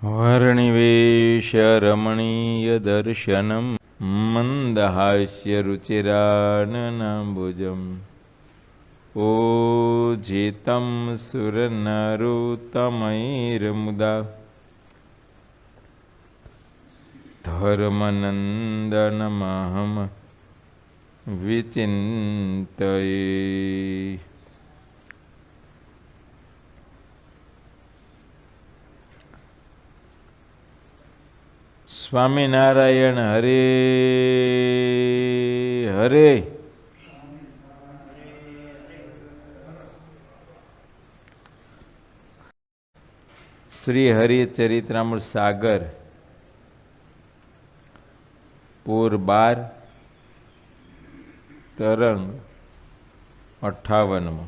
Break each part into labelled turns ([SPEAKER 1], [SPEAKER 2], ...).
[SPEAKER 1] वर्णिवेशरमणीयदर्शनं मन्दहास्यरुचिराननाम्बुजम् ओजितं सुरनरोत्तमैर्मुदा धर्मनन्दनमहं विचिन्तये। स्वामीनारायण हरे हरे। श्री हरिचरित्रामृत सागर पूर 12 तरंग 58।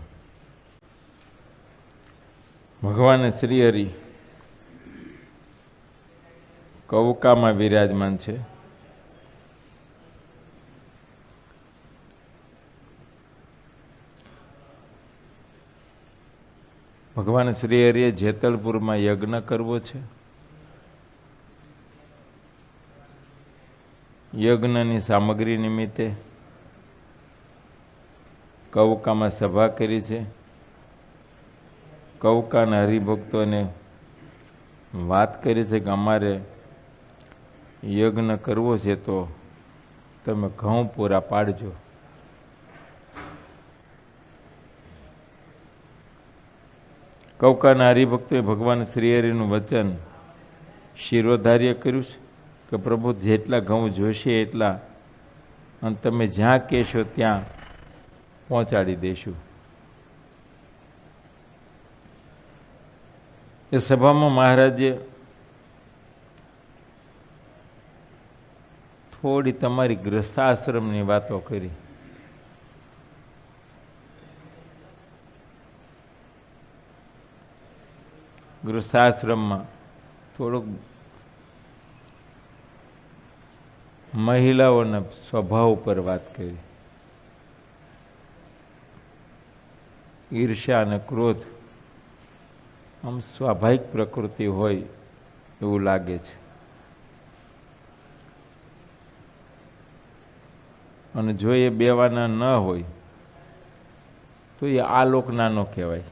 [SPEAKER 1] भगवान श्रीहरि कवका में विराजमान है। भगवान श्रीहरिए जेतलपुर में यज्ञ करवो छे। यज्ञनी सामग्री निमित्ते कवका में सभा करी छे। कवकाना हरिभक्तों ने बात करी छे कि अमारे यज्ञ करवो छे तो तमे घऊं पूरा पाड़जो। कवकाना हरिभक्तों भगवान श्रीहरिનું वचन शिरोधार्य कर्યું કે પ્રભુ જેટલા ઘઉં જોશે એટલા અને તમે જ્યાં કહેશો ત્યાં પહોંચાડી દેશું। એ સભામાં મહારાજે થોડી તમારી ગૃહસ્થાશ્રમની વાતો કરી। ગૃહસ્થાશ્રમમાં થોડુંક મહિલાઓના સ્વભાવ પર વાત કરી। ઈર્ષ્યા અને ક્રોધ આમ સ્વાભાવિક પ્રકૃતિ હોય એવું લાગે છે અને જો એ બેવાના ન હોય તો એ આલોકના ન કહેવાય।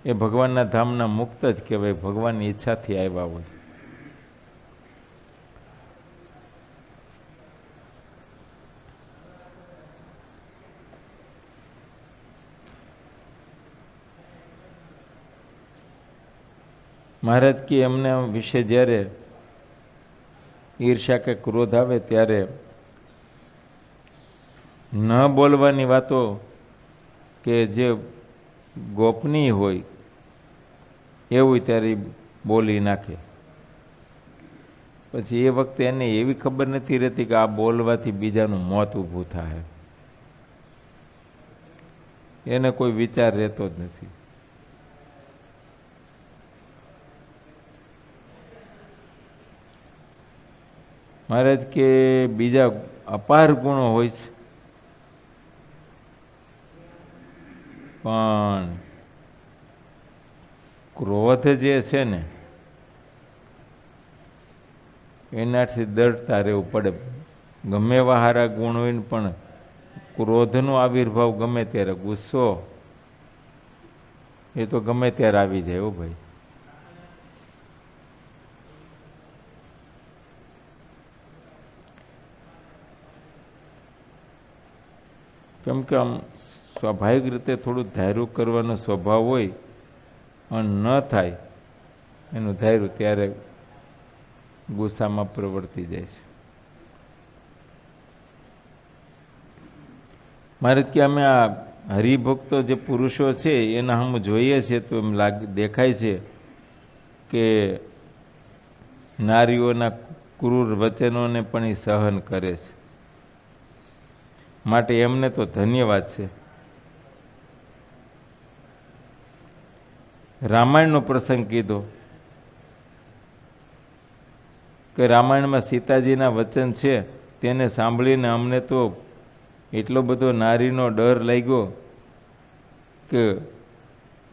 [SPEAKER 1] એ ભગવાનના ધામના મુક્ત જ કહેવાય, ભગવાનની ઈચ્છાથી આવ્યા હોય। મહારાજ કે એમને વિશે જ્યારે ઈર્ષ્યા કે ક્રોધ આવે ત્યારે ન બોલવાની વાતો કે જે ગોપનીય હોય એવું ત્યારે બોલી નાખે। પછી એ વખતે એને એવી ખબર નથી રહેતી કે આ બોલવાથી બીજાનું મોત ઊભું થાય, એને કોઈ વિચાર રહેતો જ નથી। મહારાજ કે બીજા અપાર ગુણો હોય છે પણ ક્રોધ જે છે ને એનાથી ડરતા રહેવું પડે। ગમે એવા સારા ગુણ હોય ને પણ ક્રોધનો આવિર્ભાવ ગમે ત્યારે, ગુસ્સો એ તો ગમે ત્યારે આવી જાય હો ભાઈ। કેમ કે આમ સ્વાભાવિક રીતે થોડું ધાર્યું કરવાનો સ્વભાવ હોય અને ન થાય એનું ધાર્યું ત્યારે ગુસ્સામાં પ્રવર્તી જાય છે। મારે કે અમે આ હરિભક્તો જે પુરુષો છે એના હમ જોઈએ છીએ તો એમ દેખાય છે કે નારીઓના ક્રૂર વચનોને પણ એ સહન કરે છે, માટે એમને તો ધન્યવાદ છે। રામાયણનો પ્રસંગ કીધો કે રામાયણમાં સીતાજીના વચન છે તેને સાંભળીને અમને તો એટલો બધો નારીનો ડર લાગ્યો કે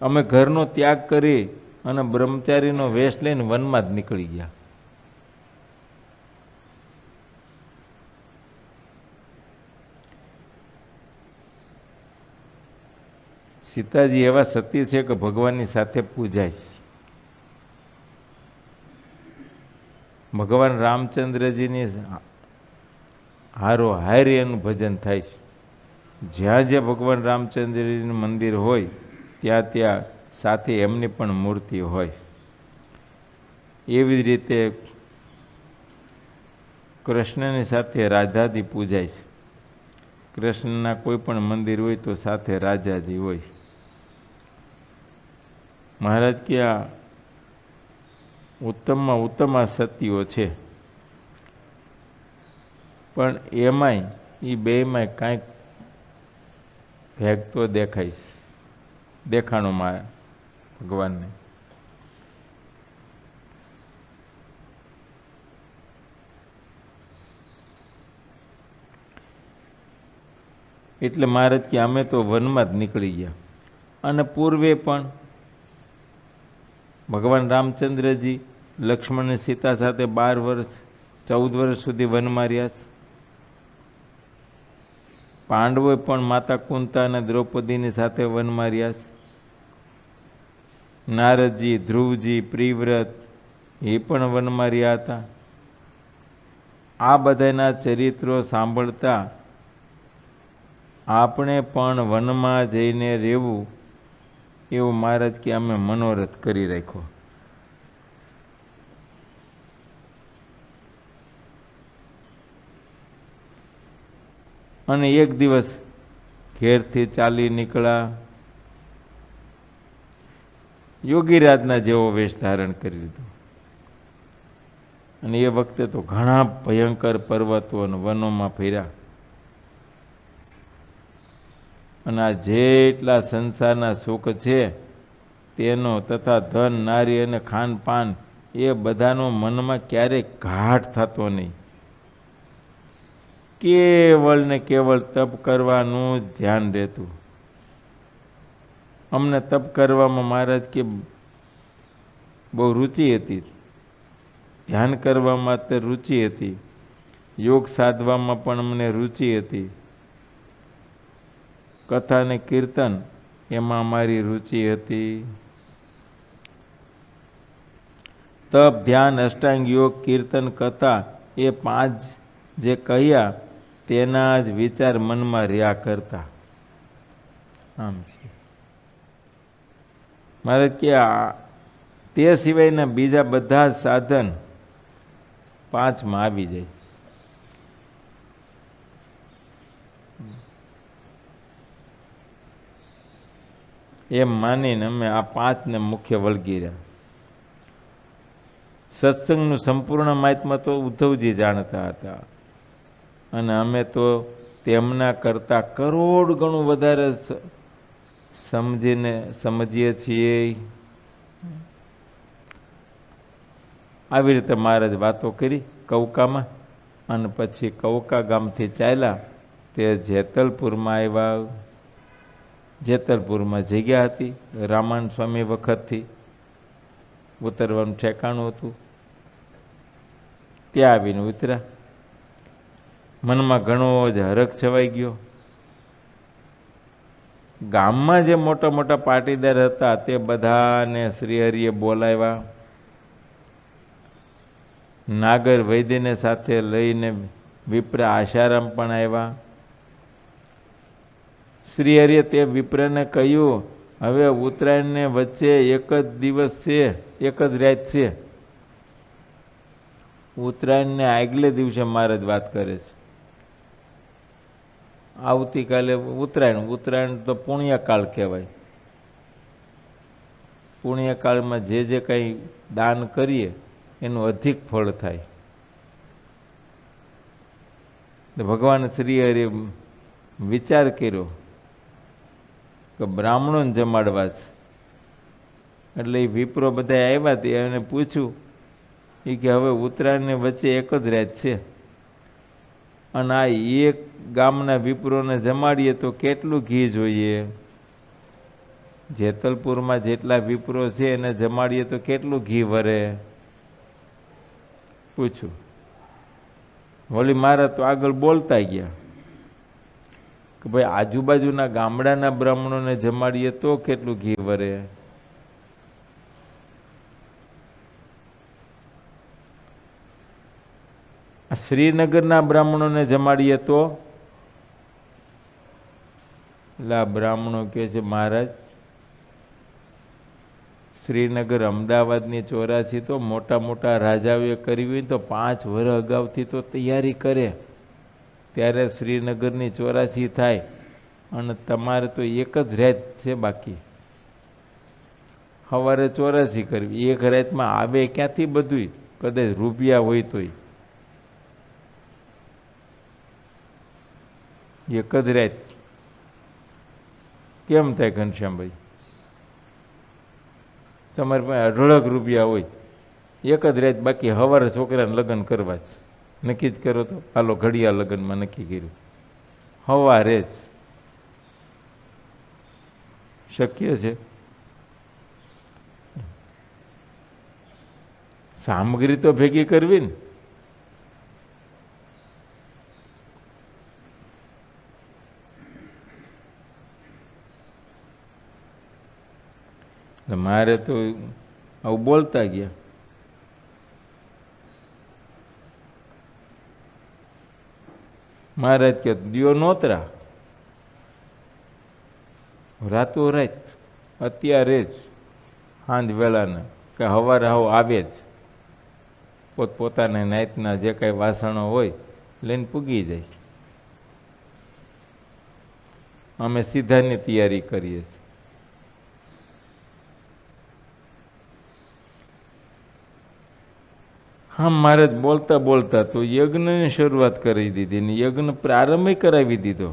[SPEAKER 1] અમે ઘરનો ત્યાગ કરી અને બ્રહ્મચારીનો વેશ લઈને વનમાં જ નીકળી ગયા. સીતાજી એવા સત્ય છે કે ભગવાનની સાથે પૂજાય છે. ભગવાન રામચંદ્રજીની હારો હારી એનું ભજન થાય છે. જ્યાં જ્યાં ભગવાન રામચંદ્રજીનું મંદિર હોય ત્યાં ત્યાં સાથે એમની પણ મૂર્તિ હોય. એવી જ રીતે કૃષ્ણની સાથે રાધાજી પૂજાય છે. કૃષ્ણના કોઈ પણ મંદિર હોય તો સાથે રાજાજી હોય. મહારાજ કે આ ઉત્તમમાં ઉત્તમ આ સત્યો છે, પણ એમાંય એ બેયમાંય કાંઈક ભેગ તો દેખાય છે, દેખાણોમાં ભગવાનને. એટલે મહારાજ કે અમે તો વનમાં જ નીકળી ગયા. અને પૂર્વે પણ ભગવાન રામચંદ્રજી લક્ષ્મણ અને સીતા સાથે 12 વર્ષ 14 વર્ષ સુધી વનમાં રહ્યા છે. પાંડવોએ પણ માતા કુંતા અને દ્રૌપદીની સાથે વનમાં રહ્યા છે. નારદજી, ધ્રુવજી, પ્રિવ્રત એ પણ વનમાં રહ્યા હતા. આ બધાના ચરિત્રો સાંભળતા આપણે પણ વનમાં જઈને રહેવું એવું મહારાજ કે અમે મનોરથ કરી રાખ્યો. અને એક દિવસ ઘેરથી ચાલી નીકળ્યા. યોગીરાજના જેવો વેશ ધારણ કરી લીધો. અને એ વખતે તો ઘણા ભયંકર પર્વતો અને વનોમાં ફર્યા. અને આ જેટલા સંસારના સુખ છે તેનો તથા ધન, નારી અને ખાનપાન એ બધાનો મનમાં ક્યારેય ઘાટ થતો નહીં. કેવળ ને કેવળ તપ કરવાનું જ ધ્યાન રહેતું. અમને તપ કરવામાં મહારાજ કે બહુ રુચિ હતી. ધ્યાન કરવામાં તો રુચિ હતી. યોગ સાધવામાં પણ અમને રુચિ હતી. કથા અને કીર્તન એમાં અમારી રુચિ હતી. તપ, ધ્યાન, અષ્ટાંગ યોગ, કીર્તન, કથા એ 5 જે કહ્યા તેના જ વિચાર મનમાં રહ્યા કરતા. આમ છે મારે કે તે સિવાયના બીજા બધા સાધન 5માં આવી જાય. એમ માનીને અમે આ 5ને મુખ્ય વળગી રહ્યા. સત્સંગનું સંપૂર્ણ મહાત્મ્ય તો ઉદ્ધવજી જાણતા હતા અને અમે તો તેમના કરતા કરોડ ગણું વધારે સમજીએ છીએ. આવી રીતે મહારાજ વાતો કરી કૌકામાં. અને પછી કૌકા ગામથી ચાલ્યા તે જેતલપુરમાં આવ્યા. જેતલપુરમાં જગ્યા હતી રામાનંદ સ્વામી વખતથી ઉતરવાનું ઠેકાણું હતું. ત્યાં આવીને ઉતર્યા. મનમાં ઘણો જ હરખ છવાઈ ગયો. ગામમાં જે મોટા મોટા પાટીદાર હતા તે બધાને શ્રીહરિએ બોલાવ્યા. નાગર વૈદ્યને સાથે લઈને વિપ્ર આશારામ પણ આવ્યા. શ્રીહરિએ તે વિપ્રને કહ્યું, હવે ઉત્તરાયણને વચ્ચે એક જ દિવસ છે, એક જ રાત છે. ઉત્તરાયણને આગલે દિવસે મહારાજ વાત કરે છે. આવતીકાલે ઉત્તરાયણ. ઉત્તરાયણ તો પુણ્યકાળ કહેવાય. પુણ્યકાળમાં જે કંઈ દાન કરીએ એનું અધિક ફળ થાય. ભગવાન શ્રીહરિએ વિચાર કર્યો કે બ્રાહ્મણોને જમાડવા છે. એટલે એ વિપ્રો બધા આવ્યા તે એને પૂછ્યું કે હવે ઉત્તરાયણની વચ્ચે એક જ રાત છે અને આ એક ગામના વિપ્રોને જમાડીએ તો કેટલું ઘી જોઈએ? જેતલપુરમાં જેટલા વિપ્રો છે એને જમાડીએ તો કેટલું ઘી વરે? પૂછું. વળી મારા તો આગળ બોલતા ગયા કે ભાઈ આજુબાજુના ગામડાના બ્રાહ્મણોને જમાડીએ તો કેટલું ઘી વરે? શ્રીનગરના બ્રાહ્મણોને જમાડીએ તો? એટલે આ બ્રાહ્મણો કહે છે, મહારાજ શ્રીનગર અમદાવાદની 84 તો મોટા મોટા રાજાઓએ કરી હોય તો 5 વર્ષ અગાઉથી તો તૈયારી કરે, ત્યારે શ્રીનગરની 84 થાય. અને તમારે તો એક જ રાત છે બાકી, સવારે 84 કરવી. એક રાતમાં આવે ક્યાંથી બધું? કદાચ રૂપિયા હોય તોય એક જ રાત કેમ થાય ઘનશ્યામભાઈ? તમારી પાસે અઢળક રૂપિયા હોય, એક જ રાત બાકી, સવારે છોકરાને લગ્ન કરવા જ નક્કી જ કરો તો હાલો ઘડિયા લગ્નમાં નક્કી કર્યું, સવારે જ શક્ય છે? સામગ્રી તો ભેગી કરવી ને. મારે તો આવું બોલતા ગયા. મહારાજ કે દિયો નોતરા, રાતો રાત અત્યારે જ સાંજ વેળાને કે સવારે આવો આવે જ, પોતપોતાના નાતના જે કાંઈ વાસણો હોય લઈને પૂગી જાય. અમે સીધાની તૈયારી કરીએ છીએ. હા, મહારાજ બોલતા બોલતા તો યજ્ઞની શરૂઆત કરી દીધી ને યજ્ઞ પ્રારંભ કરાવી દીધો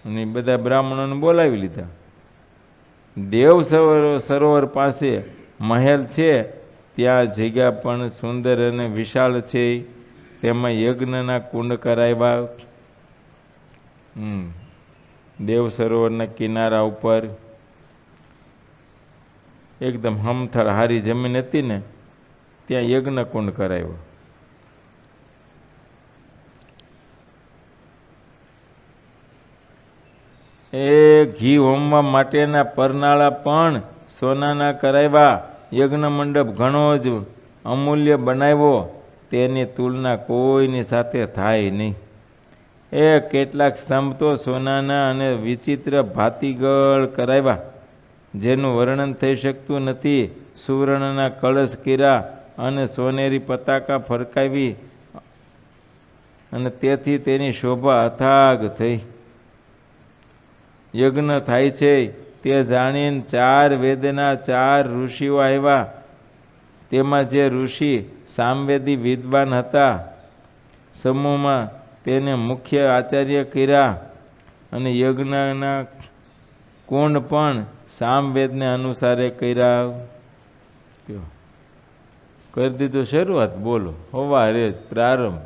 [SPEAKER 1] અને બધા બ્રાહ્મણોને બોલાવી લીધા. દેવ સરોવર પાસે મહેલ છે, ત્યાં જગ્યા પણ સુંદર અને વિશાળ છે, તેમાં યજ્ઞના કુંડ કરાવ્યા. દેવ સરોવરના કિનારા ઉપર એકદમ હમથળ હારી જમીન હતી ને, ત્યાં યજ્ઞ કુંડ કરાવ્યો. એ ઘી હોમવા માટેના પરનાળા પણ સોનાના કરાવ્યા. યજ્ઞ મંડપ ઘણો જ અમૂલ્ય બનાવ્યો, તેની તુલના કોઈની સાથે થાય નહીં. એ કેટલાક સ્તંભ તો સોનાના અને વિચિત્ર ભાતીગળ કરાવ્યા, જેનું વર્ણન થઈ શકતું નથી. સુવર્ણના કળશ કર્યા અને સોનેરી પતાકા ફરકાવી, અને તેથી તેની શોભા અથાગ થઈ. યજ્ઞ થાય છે તે જાણીને 4 વેદના 4 ઋષિઓ આવ્યા. તેમાં જે ઋષિ સામવેદી વિદ્વાન હતા, સમૂહમાં તેને મુખ્ય આચાર્ય કર્યા, અને યજ્ઞના કુંડ પણ સામવેદને અનુસારે કર્યા. કરી દીધું શરૂઆત. બોલો, સવારે જ પ્રારંભ.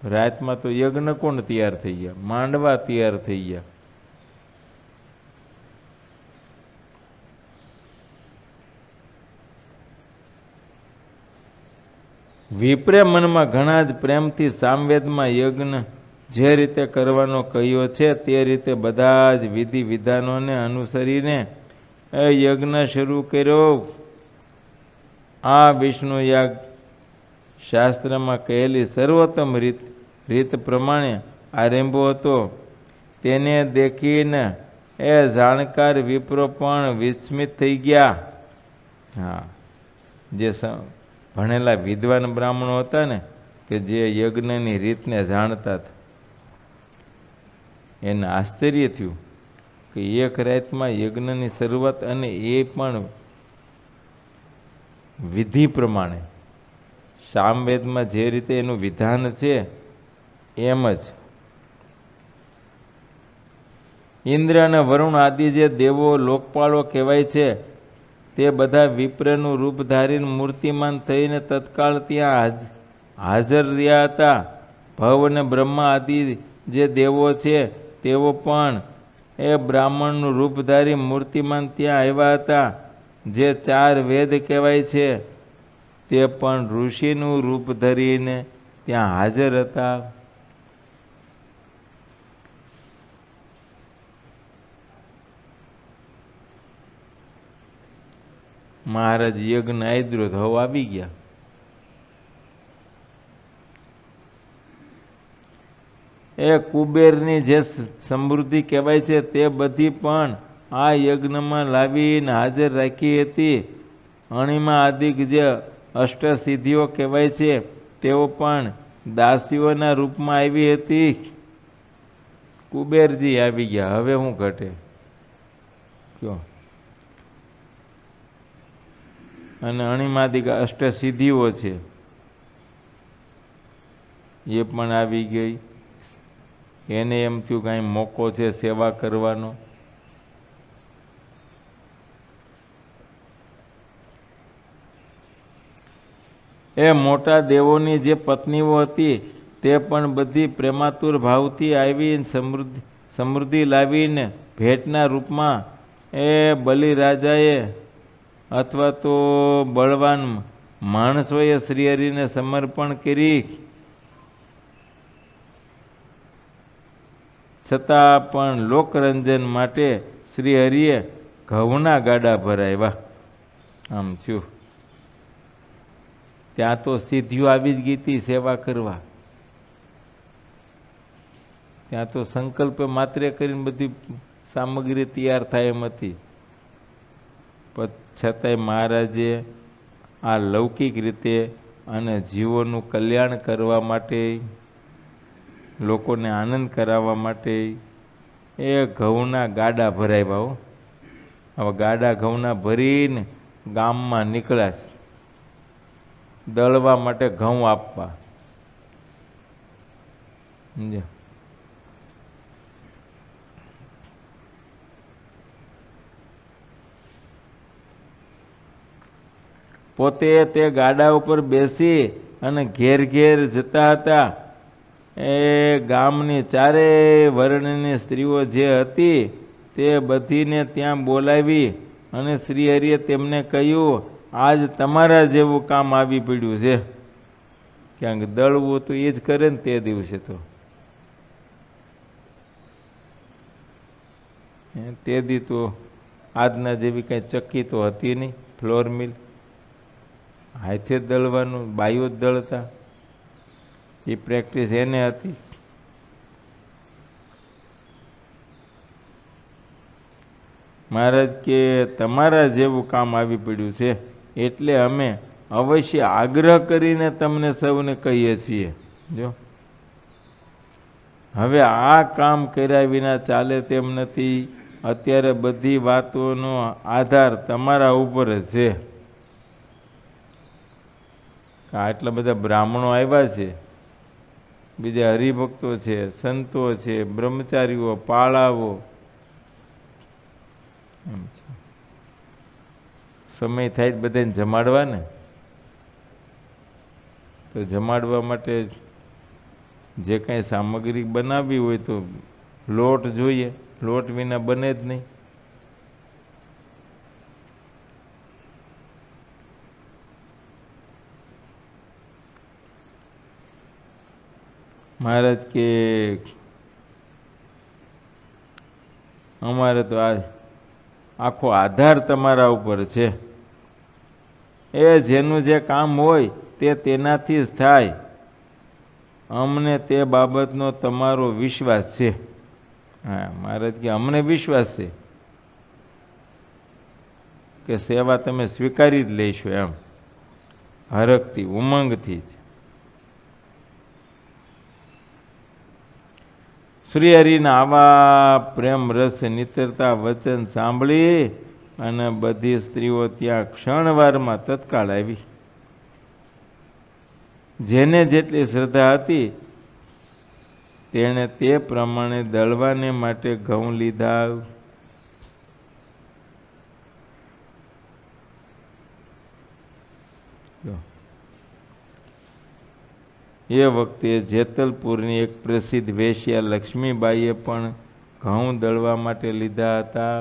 [SPEAKER 1] રાતમાં તો યજ્ઞ કુંડ તૈયાર થઈ ગયા, માંડવા તૈયાર થઈ ગયા. વિપ્રે મનમાં ઘણા જ પ્રેમથી સામવેદમાં યજ્ઞ જે રીતે કરવાનો કહ્યો છે તે રીતે બધા જ વિધિ વિધાનોને અનુસરીને એ યજ્ઞ શરૂ કર્યો. આ વિષ્ણુ યાગ શાસ્ત્રમાં કહેલી સર્વોત્તમ રીત પ્રમાણે આરંભો હતો. તેને દેખીને એ જાણકાર વિપ્રો પણ વિસ્મિત થઈ ગયા. હા, જે ભણેલા વિદ્વાન બ્રાહ્મણો હતા ને, કે જે યજ્ઞની રીતને જાણતા હતા, એને આશ્ચર્ય થયું કે એક રાતમાં યજ્ઞની શરૂઆત, અને એ પણ વિધિ પ્રમાણે, સામવેદમાં જે રીતે એનું વિધાન છે એમ જ. ઇન્દ્ર અને વરુણ આદિ જે દેવો લોકપાળો કહેવાય છે, તે બધા વિપ્રનું રૂપ ધારીને મૂર્તિમાન થઈને તત્કાળ ત્યાં હાજર રહ્યા હતા. ભવ અને બ્રહ્મા આદિ જે દેવો છે તેઓ પણ એ બ્રાહ્મણનું રૂપધારી મૂર્તિમાન ત્યાં આવ્યા હતા, જે 4 વેદ કહેવાય છે તે પણ ઋષિનું રૂપ ધરીને ત્યાં હાજર હતા. મહારાજ યજ્ઞ આદરો તો હવે આવી ગયા. એ કુબેરની જે સમૃદ્ધિ કહેવાય છે તે બધી પણ આ યજ્ઞમાં લાવીને હાજર રાખી હતી. અણિમા આદિક જે અષ્ટસિદ્ધિઓ કહેવાય છે તેઓ પણ દાસીઓના રૂપમાં આવી હતી. કુબેરજી આવી ગયા, હવે શું ઘટે કયો? અને અણિમાદિક અષ્ટસિદ્ધિઓ છે એ પણ આવી ગઈ. એને એમ થયું કાંઈ મોકો છે સેવા કરવાનો. એ મોટા દેવોની જે પત્નીઓ હતી તે પણ બધી પ્રેમાતુર ભાવથી આવી સમૃદ્ધિ લાવીને ભેટના રૂપમાં એ બલિરાજાએ અથવા તો બળવાન માણસોએ શ્રીહરિને સમર્પણ કરી. છતાં પણ લોકરંજન માટે શ્રીહરિએ ઘઉંના ગાડા ભરાવ્યા. આમ થયું. ત્યાં તો સિદ્ધિઓ આવી જ ગઈ હતી સેવા કરવા. ત્યાં તો સંકલ્પ માત્રે કરીને બધી સામગ્રી તૈયાર થાય એમ હતી. પણ છતાંય મહારાજે આ લૌકિક રીતે અને જીવોનું કલ્યાણ કરવા માટે, લોકોને આનંદ કરાવવા માટે એ ઘઉંના ગાડા ભરાવ્યા. હવે ગાડા ઘઉંના ભરીને ગામમાં નીકળ્યા છે દળવા માટે, ઘઉં આપવા. સમજ્યા? પોતે તે ગાડા ઉપર બેસી અને ઘેર ઘેર જતા હતા. એ ગામની 4 વર્ણની સ્ત્રીઓ જે હતી તે બધીને ત્યાં બોલાવી અને શ્રીહરિએ તેમને કહ્યું, આજ તમારા જેવું કામ આવી પડ્યું છે. ક્યાંક દળવું તો એ જ કરે ને તે દિવસે. તો તે દી તો આજના જેવી કંઈ ચક્કી તો હતી નહીં, ફ્લોર મિલ. હાથે દળવાનું, બાયો જ દળતા. એ પ્રેક્ટિસ એને હતી. મહારાજ કે તમારા જેવું કામ આવી પડ્યું છે એટલે અમે અવશ્ય આગ્રહ કરીને તમને સૌને કહીએ છીએ. જો હવે આ કામ કર્યા વિના ચાલે તેમ નથી. અત્યારે બધી વાતોનો આધાર તમારા ઉપર જ છે. આટલા બધા બ્રાહ્મણો આવ્યા છે, બીજા હરિભક્તો છે, સંતો છે, બ્રહ્મચારીઓ, પાળાઓ. સમય થાય જ બધાને જમાડવા ને. તો જમાડવા માટે જે કાંઈ સામગ્રી બનાવવી હોય તો લોટ જોઈએ. લોટ વિના બને જ નહીં. મહારાજ કે અમારે તો આ આખો આધાર તમારા ઉપર છે. એ જેનું જે કામ હોય તે તેનાથી જ થાય. અમને તે બાબતનો તમારો વિશ્વાસ છે. હા, મહારાજ કે અમને વિશ્વાસ છે કે સેવા તમે સ્વીકારી જ લઈશો, એમ હરખથી, ઉમંગથી જ. શ્રીહરિના આવા પ્રેમ રસ નીતરતા વચન સાંભળી અને બધી સ્ત્રીઓ ત્યાં ક્ષણવારમાં તત્કાળ આવી. જેને જેટલી શ્રદ્ધા હતી તેણે તે પ્રમાણે દળવાને માટે ઘઉં લીધા. એ વખતે જેતલપુરની એક પ્રસિદ્ધ વેશ્યા લક્ષ્મીબાઈએ પણ ઘઉં દળવા માટે લીધા હતા.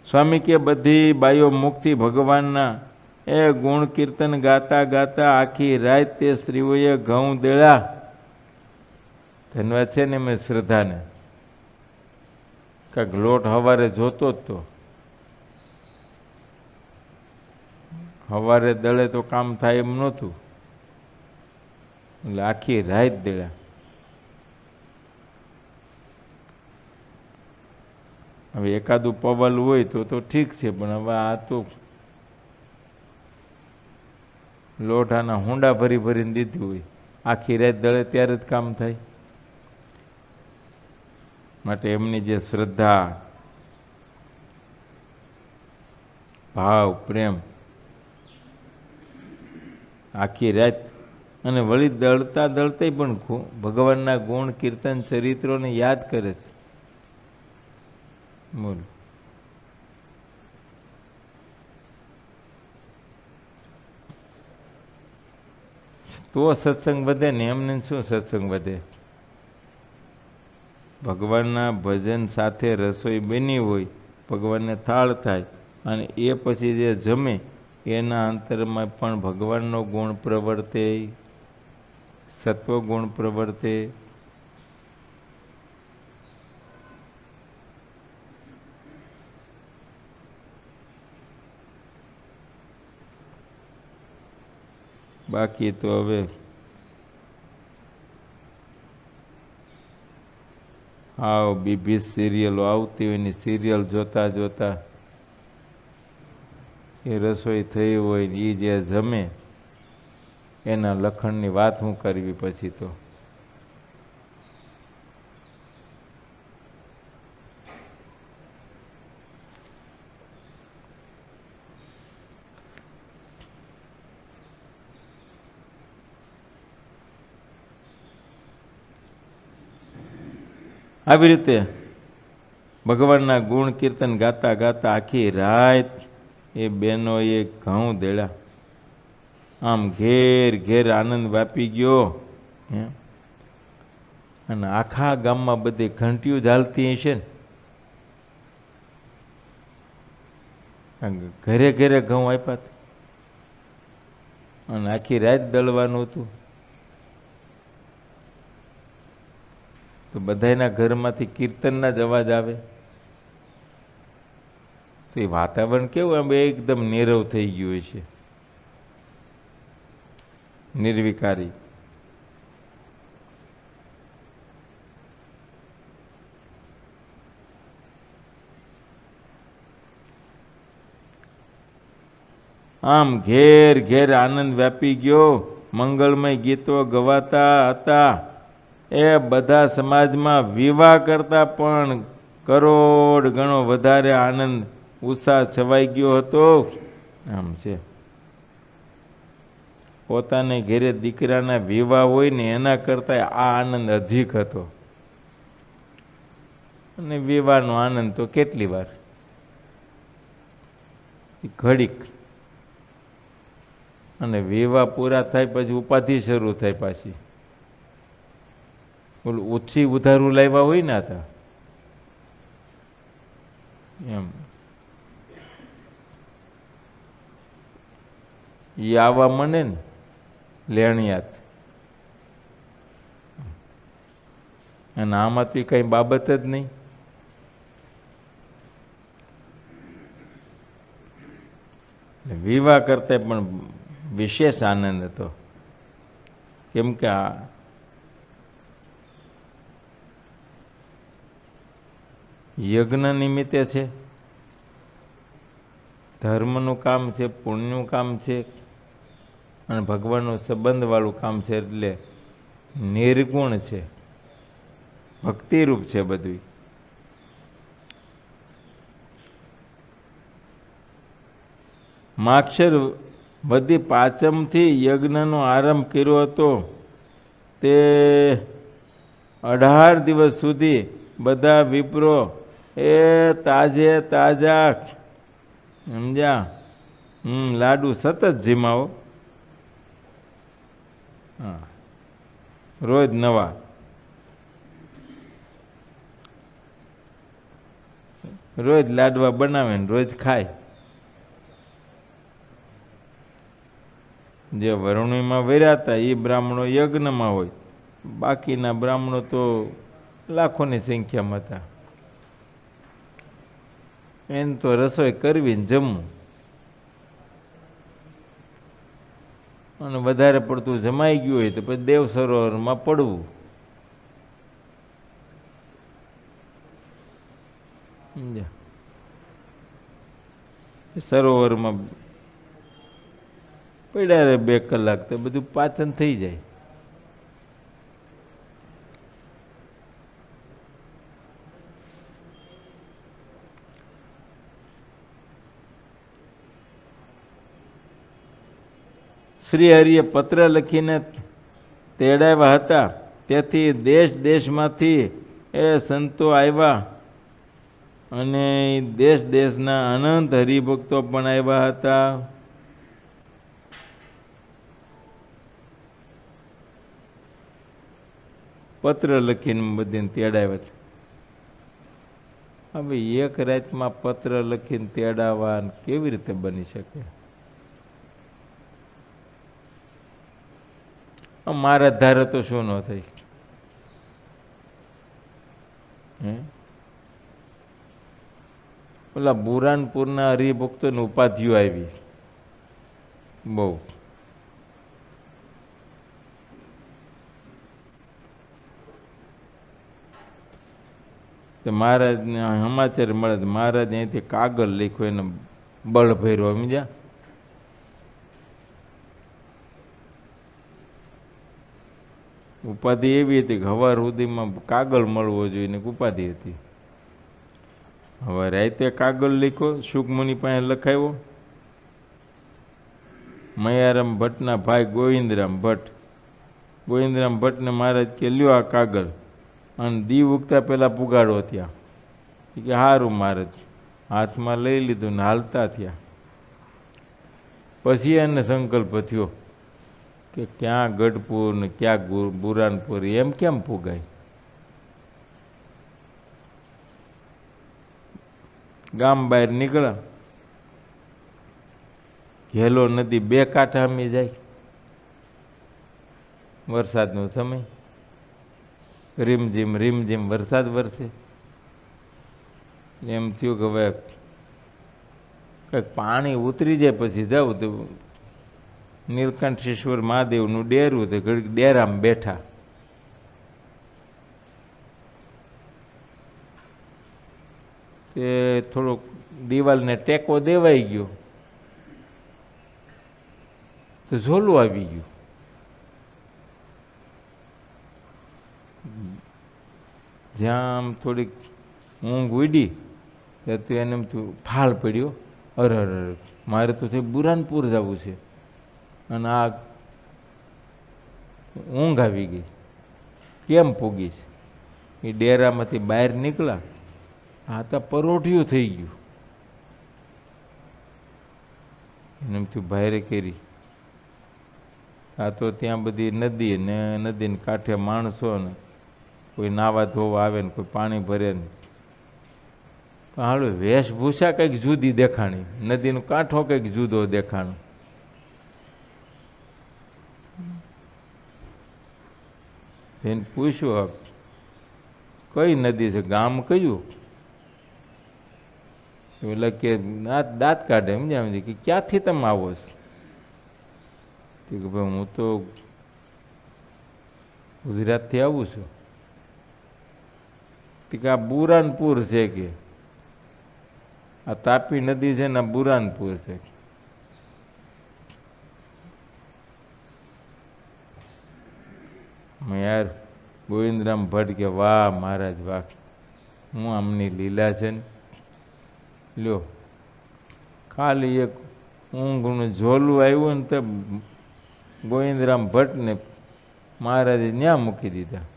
[SPEAKER 1] સ્વામી કે બધી બાઈઓ મુખથી ભગવાનના એ ગુણ કીર્તન ગાતા ગાતા આખી રાત તે સ્ત્રીઓએ ઘઉં દળ્યા. ધન્યવાદ છે ને મેં શ્રદ્ધાને. કાંઈક લોટ સવારે જોતો જ તો સવારે દળે તો કામ થાય એમ નહોતું, એટલે આખી રાત દળ્યા. હવે એકાદું પવલ હોય તો ઠીક છે, પણ હવે આ તો લોઢાના હુંડા ભરી ભરીને દીધું હોય, આખી રાત દળે ત્યારે જ કામ થાય. માટે એમની જે શ્રદ્ધા, ભાવ, પ્રેમ આખી રાત, અને વળી દળતા દળતા પણ ભગવાનના ગુણ કીર્તન ચરિત્રોને યાદ કરે છે. બોલો. તો સત્સંગ વધે ને, એમને શું સત્સંગ વધે? ભગવાનના ભજન સાથે રસોઈ બની હોય, ભગવાનને થાળ થાય, અને એ પછી જે જમે એના અંતરમાં પણ ભગવાનનો ગુણ પ્રવર્તે, સત્વગુણ પ્રવર્તે. બાકી તો હવે બીબી સિરિયલો આવતી હોય ને સિરિયલ જોતા જોતા એ રસોઈ થઈ હોય ને એ જે જમે એના લખણની વાત શું કરવી પછી તો. આવી રીતે ભગવાનના ગુણ કીર્તન ગાતા ગાતા આખી રાત એ બહેનોએ ઘઉં દેળ્યા. આમ ઘેર ઘેર આનંદ વ્યાપી ગયો. અને આખા ગામમાં બધી ઘંટીઓ ઝાલતી હશે ને, ઘરે ઘરે ઘઉં આપ્યા અને આખી રાત દળવાનું હતું. તો બધાના ઘરમાંથી કીર્તનના જ અવાજ આવે, તો એ વાતાવરણ કેવું આમ એકદમ નીરવ થઈ ગયું છે, નિર્વિકારી. આમ ઘેર ઘેર આનંદ વ્યાપી ગયો. મંગળમય ગીતો ગવાતા હતા. એ બધા સમાજમાં વિવાહ કરતા પણ કરોડ ગણો વધારે આનંદ ઉત્સાહ છવાઈ ગયો હતો. આમ છે, પોતાને ઘેરે દીકરાના વિવાહ હોય ને એના કરતા આ આનંદ અધિક હતો. અને વિવાહનો આનંદ તો કેટલી વાર, ઘડીક, અને વિવાહ પૂરા થાય પછી ઉપાધિ શરૂ થાય પાછી. ઓલું ઓછી ઉધારું લાવ્યા હોય ને હતા એમ, એ આવવા મને ને લેણિયાત. અને આમાં તો કઈ બાબત જ નહીં. વિવાહ કરતા પણ વિશેષ આનંદ હતો. કેમ કે આ યજ્ઞ નિમિત્તે છે, ધર્મનું કામ છે, પુણ્યનું કામ છે, અને ભગવાનનું સંબંધવાળું કામ છે. એટલે નિર્ગુણ છે, ભક્તિરૂપ છે બધું. માક્ષર બધી પાંચમથી યજ્ઞનો આરંભ કર્યો હતો. તે 18 દિવસ સુધી બધા વિપ્રો એ તાજે તાજા સમજ્યા લાડુ સતત જીમાવો. હા, રોજ નવા. રોજ લાડવા બનાવે ને રોજ ખાય. જે વરુણીમાં વર્યા હતા એ બ્રાહ્મણો યજ્ઞમાં હોય, બાકીના બ્રાહ્મણો તો લાખોની સંખ્યામાં હતા. એને તો રસોઈ કરવી ને જમવું, અને વધારે પડતું જમાઈ ગયું હોય તો પછી દેવ સરોવરમાં પડવું. સરોવરમાં પડ્યા રહે 2 કલાક તો બધું પાચન થઈ જાય. શ્રી હરિએ પત્ર લખીને તેડાવ્યા હતા, તેથી દેશ દેશમાંથી એ સંતો આવ્યા અને દેશ દેશના અનંત હરિભક્તો પણ આવ્યા હતા. પત્ર લખીને બધીને તેડાવ્યા. હવે એક રાતમાં પત્ર લખીને તેડાવવા કેવી રીતે બની શકે? મારા ધારે તો શું ન થઈ. ઓલા બુરાનપુરના હરિભક્તોની ઉપાધિઓ આવી બહુ. તો મહારાજને સમાચાર મળે તો મહારાજ અહીંથી કાગળ લખ્યો એને બળ ભર્યો. સમજ્યા? ઉપાધિ એવી હતી કે હવાર સુધીમાં કાગળ મળવો જોઈએ ને ઉપાધિ હતી. હવે રાતે કાગળ લખ્યો, સુખમુનિ પાસે લખાયો. મયારામ ભટ્ટના ભાઈ ગોવિંદરામ ભટ્ટ. ગોવિંદરામ ભટ્ટને મહારાજ કે લ્યો આ કાગળ અને દીવ ઉગતા પહેલાં પુગાડો ત્યાં. કે સારું મહારાજ. હાથમાં લઈ લીધું ને હાલતા થયા. પછી એને સંકલ્પ થયો કે ક્યાં ગઢપુર ને ક્યાં બુરાનપુર એમ કેમ પુગાય. ગામ બહાર નીકળ્યા. ઘેલો નદી 2 કાંઠા અમી જાય. વરસાદનો સમય, રીમઝીમ રીમઝીમ વરસાદ વરસે. એમ થયું કે હવે કંઈક પાણી ઉતરી જાય પછી જાઉં તો નીલકંઠેશ્વર મહાદેવનું ડેરું, તો ઘડીક ડેરામાં બેઠા. તે થોડોક દિવાલને ટેકો દેવાઈ ગયો તો ઝોલું આવી ગયું. જ્યાં આમ થોડીક ઊંઘ ઉડી તો એને એમ થયું ફાળ પડ્યો. અરે અરે મારે તો બુરાનપુર જવું છે અને આ ઊંઘ આવી ગઈ, કેમ પૂગીશ? એ ડેરામાંથી બહાર નીકળ્યા. આ તો પરોઠિયું થઈ ગયું. એમ થયું બહાર કરી. આ તો ત્યાં બધી નદી ને નદીને કાંઠે માણસો ને કોઈ નાવા ધોવા આવે ને કોઈ પાણી ભરે ને. હાલો વેશભૂષા કંઈક જુદી દેખાણી, નદીનો કાંઠો કંઈક જુદો દેખાણો. એને પૂછ્યું કઈ નદી છે, ગામ કયું? તો એટલે કે દાંત કાઢે. સમજ્યા? કે ક્યાંથી તમે આવો છો? કે ભાઈ હું તો ગુજરાતથી આવું છું. કે આ બુરાનપુર છે, કે આ તાપી નદી છે ને આ બુરાનપુર છે. યાર ગોવિંદરામ ભટ્ટ કે વાહ મહારાજ વાહ, હું આમની લીલા છે ને. લ્યો ખાલી એક ઊંઘનું ઝોલું આવ્યું ને તો ગોવિંદરામ ભટ્ટને મહારાજે ન્યા મૂકી દીધા.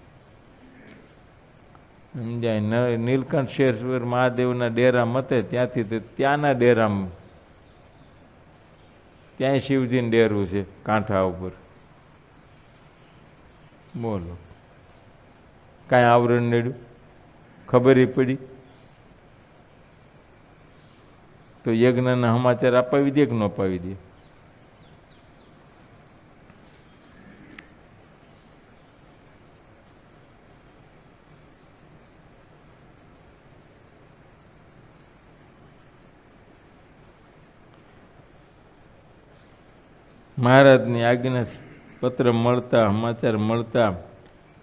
[SPEAKER 1] સમજાય? નીલકંઠેશ્વર મહાદેવના ડેરા મતે ત્યાંથી તો ત્યાંના ડેરામાં, ત્યાંય શિવજીનું ડેરું છે કાંઠા ઉપર. બોલો, કાંઈ આવરણ નડ્યું? ખબર પડી તો યજ્ઞના સમાચાર અપાવી દે કે ન અપાવી દે? મહારાજની આજ્ઞાથી પત્ર મળતા, સમાચાર મળતા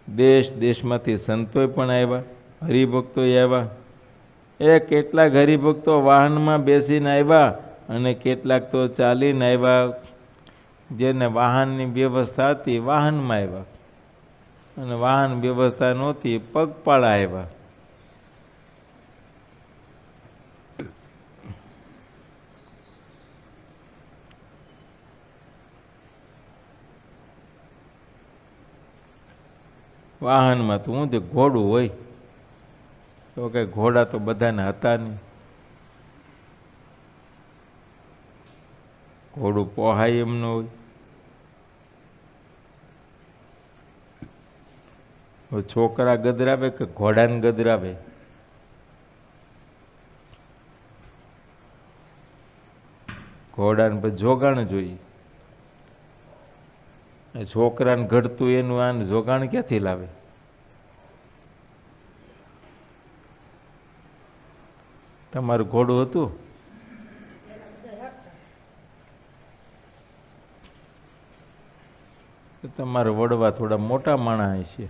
[SPEAKER 1] દેશ દેશમાંથી સંતોય પણ આવ્યા, હરિભક્તોય આવ્યા. કેટલાક હરિભક્તો વાહનમાં બેસીને આવ્યા અને કેટલાક તો ચાલીને આવ્યા. જેને વાહનની વ્યવસ્થા હતી વાહનમાં આવ્યા, અને વાહન વ્યવસ્થા નહોતી પગપાળા આવ્યા. વાહનમાં તો હું તે ઘોડું હોય તો કંઈ ઘોડા તો બધાને હતા નહીં. ઘોડું પોહાય એમ ન હોય. છોકરા ગદરાવે કે ઘોડાને ગદરાવે? ઘોડાને પછી જોગાણ જોઈએ. છોકરાને ઘડતું એનું આને જોગાણ ક્યાંથી લાવે? તમારું ઘોડું હતું? તમારા વડવા થોડા મોટા માણસ છે.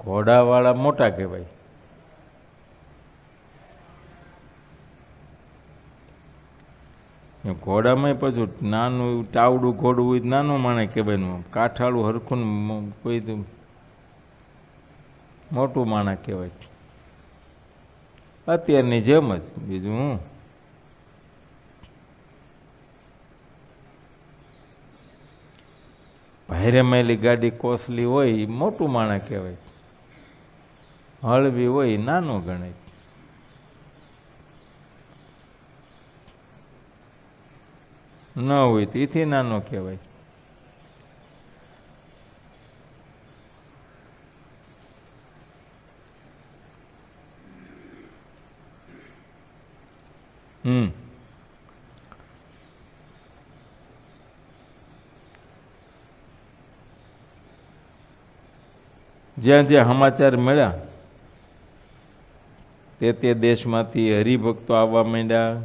[SPEAKER 1] ઘોડાવાળા મોટા કહેવાય. ઘોડામાં પાછું નાનું ટાવડું ઘોડું હોય નાનું માણસ કહેવાય. કાઠાળું હરખું કોઈ મોટું માણસ કહેવાય. અત્યારની જેમ જ. બીજું હું ભારે માયલી ગાડી કોસલી હોય એ મોટું માણસ કહેવાય. હળવી હોય નાનું ગણાય. ન હોય તો એથી નાનો કહેવાય. જ્યાં જ્યાં સમાચાર મળ્યા તે દેશમાંથી હરિભક્તો આવવા માંડ્યા.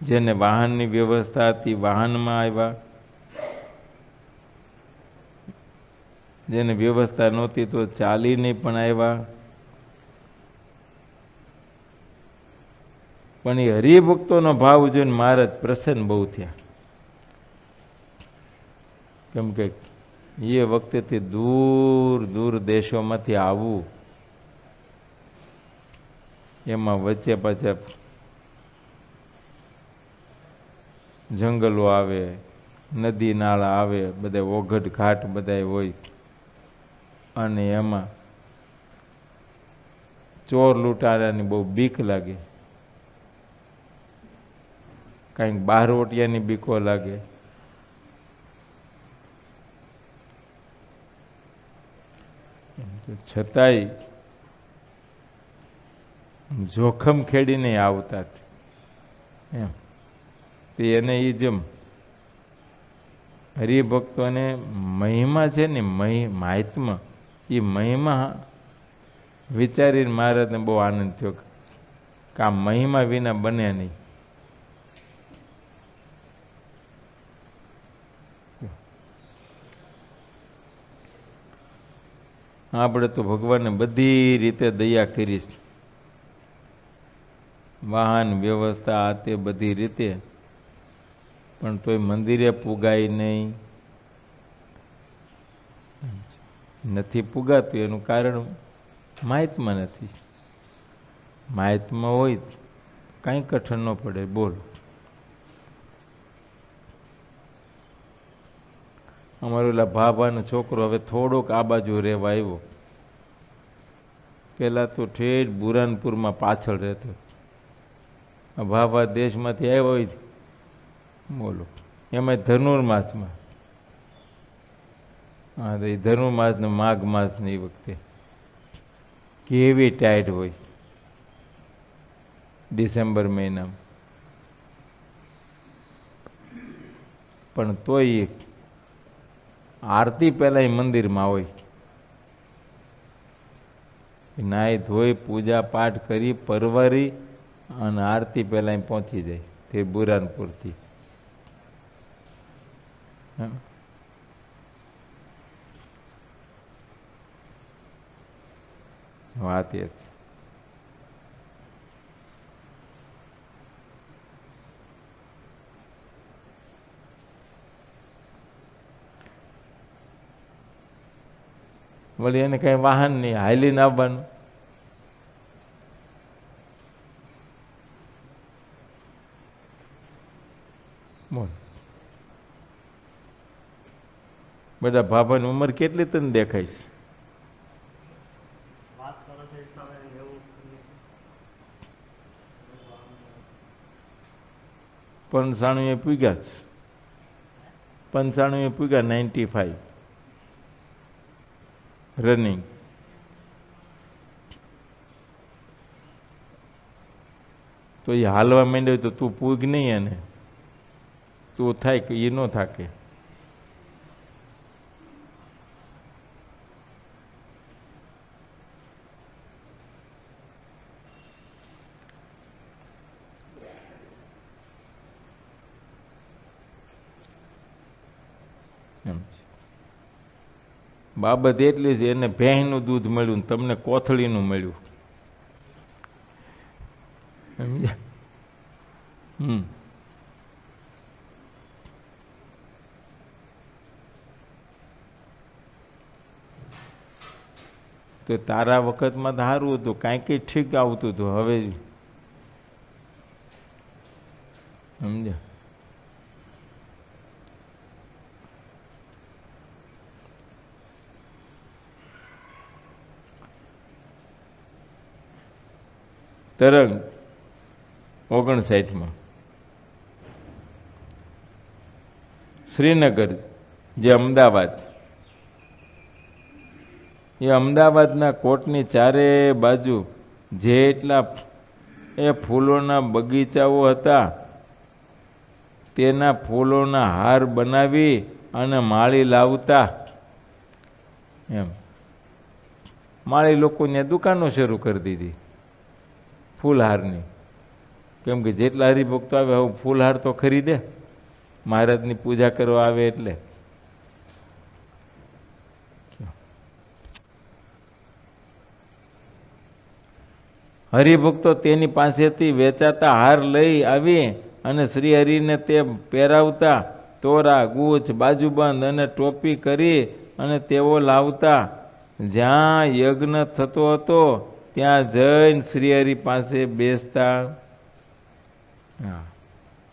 [SPEAKER 1] જેને વાહનની વ્યવસ્થા હતી વાહનમાં આવ્યા, જેને વ્યવસ્થા નહોતી તો ચાલીને પણ આવ્યા. પણ એ હરિભક્તોનો ભાવ જોઈને મહારાજ પ્રસન્ન બહુ થયા. કેમ કે એ વખતેથી દૂર દૂર દેશોમાંથી આવવું, એમાં વચ્ચે પાછા જંગલો આવે, નદી નાળા આવે, બધા ઓઘટ ઘાટ બધા હોય, અને એમાં ચોર લૂંટારાની બહુ બીક લાગે. કાંઈક બહારવટિયાની બીકો લાગે. છતાંય જોખમ ખેડીને આવતા એમ. એને એ જેમ હરિભક્તોને મહિમા છે ને મહાત્મા, એ મહિમા વિચારીને મહારાજને બહુ આનંદ થયો કે આ મહિમા વિના બને નહીં. આપણે તો ભગવાનને બધી રીતે દયા કરીશ, વાહન વ્યવસ્થા આ તે બધી રીતે, પણ તોય મંદિરે પુગાય નહીં. નથી પુગાતું એનું કારણ મહાત્મા નથી. મહાત્મા હોય કાંઈ કઠણ ન પડે. બોલો, અમારો ઓલા ભાભાનો છોકરો હવે થોડોક આ બાજુ રહેવા આવ્યો. પહેલાં તો ઠેઠ બુરાનપુરમાં પાછળ રહેતો. ભાભા દેશમાંથી આવ્યો હોય. બોલો, એમાં ધનુર્માસમાં. હા, તો એ ધનુર્માસનો માઘ માસની વખતે કેવી ટાઈટ હોય ડિસેમ્બર મહિનામાં. પણ તોય આરતી પહેલાં મંદિરમાં હોય, નાહી ધોઈ પૂજા પાઠ કરી પરવારી અને આરતી પહેલાં પહોંચી જાય તે બુરાનપુરથી. વાત એ છે. વળી એને કઈ વાહન નહીં, હાલીને આવવાનું. બોલ, બધા ભાભાની ઉંમર કેટલી તને દેખાય છે? 95 પૂગ્યા છે. 95 પૂગ્યા. 95 રનિંગ. તો એ હાલવા માંડ્યો તો તું પૂગ નહીં, એને તું થાય કે એ ન થાકે. બાબત એટલી છે, એને ભેંસનું દૂધ મળ્યું ને તમને કોથળીનું મળ્યું. સમજ્યા? તો તારા વખતમાં તો સારું હતું, કાંઈક ઠીક આવતું હતું. હવે સમજ્યા? તરંગ 59માં શ્રીનગર જે અમદાવાદ, એ અમદાવાદના કોટની ચારે બાજુ જેટલા એ ફૂલોના બગીચાઓ હતા, તેના ફૂલોના હાર બનાવી અને માળી લાવતા. એમ માળી લોકોને દુકાનો શરૂ કરી દીધી ફૂલહારની. કેમ કે જેટલા હરિભક્તો આવે હવે ફૂલહાર તો ખરીદે, મહારાજની પૂજા કરવા આવે એટલે. હરિભક્તો તેની પાસેથી વેચાતા હાર લઈ આવી અને શ્રી હરિને તે પહેરાવતા. તોરા, ગૂંચ, બાજુબંધ અને ટોપી કરી અને તેઓ લાવતા. જ્યાં યજ્ઞ થતો હતો ત્યાં જઈને શ્રીહરિ પાસે બેસતા. હા,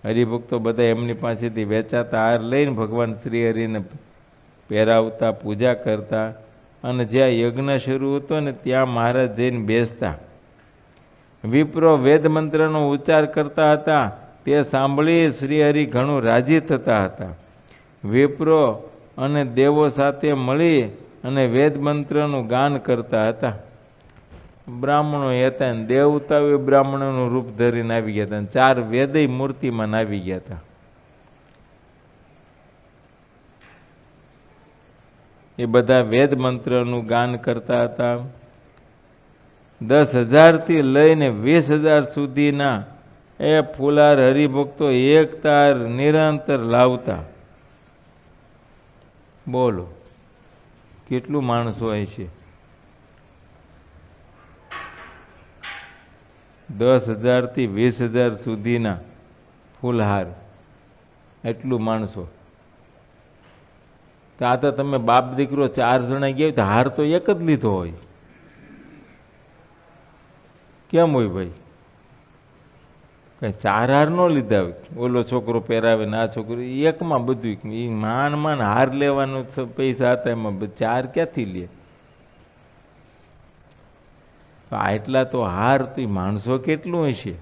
[SPEAKER 1] હરિભક્તો બધા એમની પાસેથી વેચાતા હાર લઈને ભગવાન શ્રીહરિને પહેરાવતા, પૂજા કરતા. અને જ્યાં યજ્ઞ શરૂ હતો ને ત્યાં મહારાજ જઈને બેસતા. વિપ્રો વેદ મંત્રનો ઉચ્ચાર કરતા હતા, તે સાંભળી શ્રીહરિ ઘણું રાજી થતા હતા. વિપ્રો અને દેવો સાથે મળી અને વેદ મંત્રનું ગાન કરતા હતા. બ્રાહ્મણો હતા ને દેવતાઓ બ્રાહ્મણોનું રૂપ ધરીને આવી ગયા હતા. 4 વેદય મૂર્તિમાં આવી ગયા હતા. એ બધા વેદ મંત્રનું ગાન કરતા હતા. 10,000થી લઈને 20,000 સુધીના એ ફૂલહાર હરિભક્તો એક તાર નિરંતર લાવતા. બોલો કેટલું માણસો હોય છે? 10,000થી 20,000 સુધીના ફૂલહાર, એટલું માણસો. તો આ તો તમે બાપ દીકરો 4 જણા ગયા તો હાર તો એક જ લીધો હોય. કેમ હોય ભાઈ? કઈ 4 હાર ન લીધા હોય. ઓલો છોકરો પહેરાવે ને આ છોકરો, એકમાં બધું. એ માન હાર લેવાનું પૈસા હતા, એમાં 4 ક્યાંથી લે? આટલા તો હાર, તો માણસો કેટલું હશે?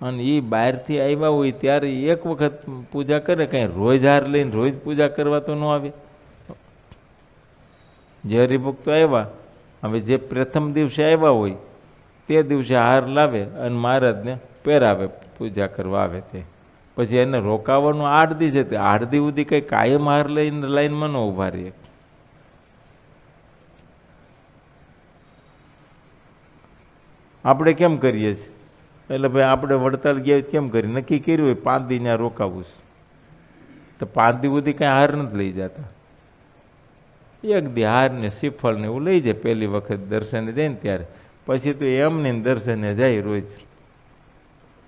[SPEAKER 1] અને એ બહારથી આવ્યા હોય ત્યારે એક વખત પૂજા કરે, કાંઈ રોજ હાર લઈને રોજ પૂજા કરવા તો ન આવે. જે હરિભક્તો આવ્યા, હવે જે પ્રથમ દિવસે આવ્યા હોય તે દિવસે હાર લાવે અને મહારાજને પહેરાવે, પૂજા કરવા આવે તે. પછી એને રોકાવાનું 8 દી છે, તે 8 દી સુધી કંઈ કાયમ હાર લઈને લાઈનમાં ન ઊભા રહીએ. આપણે કેમ કરીએ છીએ? એટલે ભાઈ આપણે વડતાલ ગયા કેમ કરી નક્કી કર્યું હોય 5 દી ત્યાં રોકાવું છે, તો 5 દી સુધી કાંઈ હાર નથી લઈ જતા. 1 દી હાર ને શ્રીફળ ને એવું લઈ જાય પહેલી વખત દર્શને જાય ને ત્યારે. પછી તો એમને દર્શને જાય રોજ.